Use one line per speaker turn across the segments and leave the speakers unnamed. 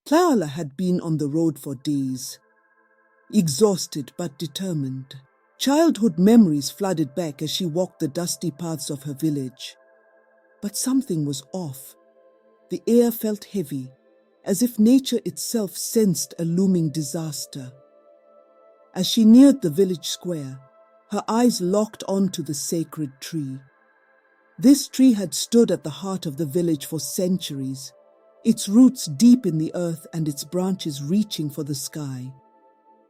Nyala had been on the road for days, exhausted but determined. Childhood memories flooded back as she walked the dusty paths of her village. But something was off. The air felt heavy, as if nature itself sensed a looming disaster. As she neared the village square, her eyes locked onto the sacred tree. This tree had stood at the heart of the village for centuries, its roots deep in the earth and its branches reaching for the sky.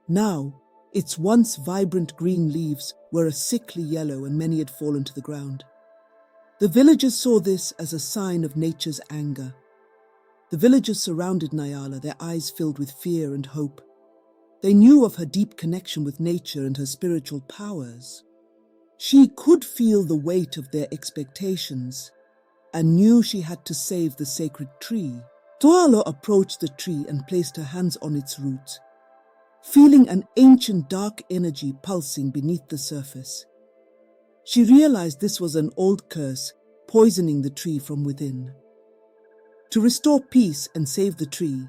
Now, its once vibrant green leaves were a sickly yellow and many had fallen to the ground. The villagers saw this as a sign of nature's anger. The villagers surrounded Nyala, their eyes filled with fear and hope. They knew of her deep connection with nature and her spiritual powers. She could feel the weight of their expectations and knew she had to save the sacred tree. Nyala approached the tree and placed her hands on its roots, feeling an ancient dark energy pulsing beneath the surface. She realized this was an old curse poisoning the tree from within. To restore peace and save the tree,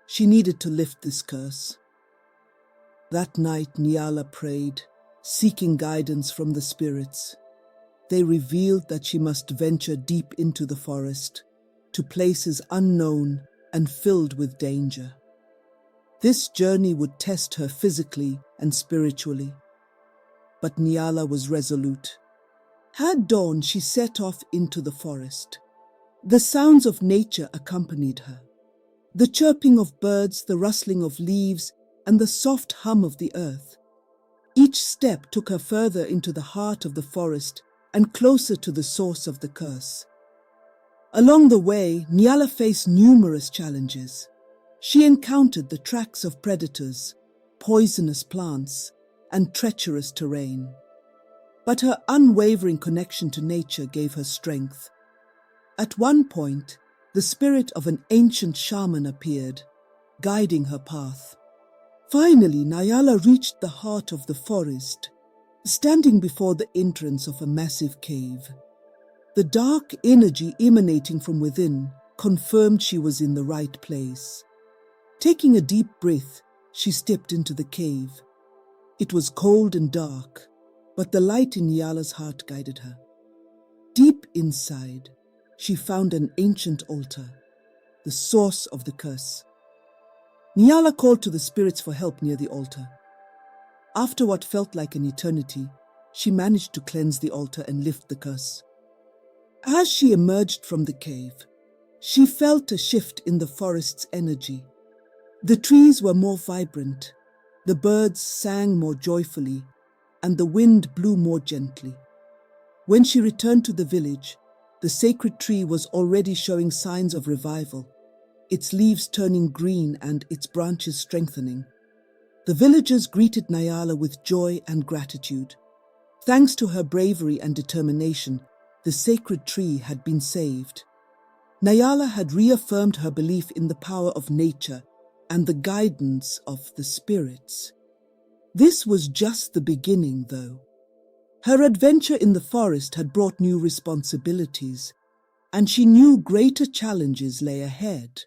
she needed to lift this curse. That night, Nyala prayed, seeking guidance from the spirits. They revealed that she must venture deep into the forest, to places unknown and filled with danger. This journey would test her physically and spiritually. But Nyala was resolute. At dawn, she set off into the forest. The sounds of nature accompanied her. The chirping of birds, the rustling of leaves, and the soft hum of the earth. Each step took her further into the heart of the forest and closer to the source of the curse. Along the way, Nyala faced numerous challenges. She encountered the tracks of predators, poisonous plants, and treacherous terrain. But her unwavering connection to nature gave her strength. At one point, the spirit of an ancient shaman appeared, guiding her path. Finally, Nyala reached the heart of the forest, standing before the entrance of a massive cave. The dark energy emanating from within confirmed she was in the right place. Taking a deep breath, she stepped into the cave. It was cold and dark, but the light in Nyala's heart guided her. Deep inside, she found an ancient altar, the source of the curse. Nyala called to the spirits for help near the altar. After what felt like an eternity, she managed to cleanse the altar and lift the curse. As she emerged from the cave, she felt a shift in the forest's energy. The trees were more vibrant, the birds sang more joyfully, and the wind blew more gently. When she returned to the village, the sacred tree was already showing signs of revival, its leaves turning green and its branches strengthening. The villagers greeted Nyala with joy and gratitude. Thanks to her bravery and determination, the sacred tree had been saved. Nyala had reaffirmed her belief in the power of nature and the guidance of the spirits. This was just the beginning, though. Her adventure in the forest had brought new responsibilities, and she knew greater challenges lay ahead.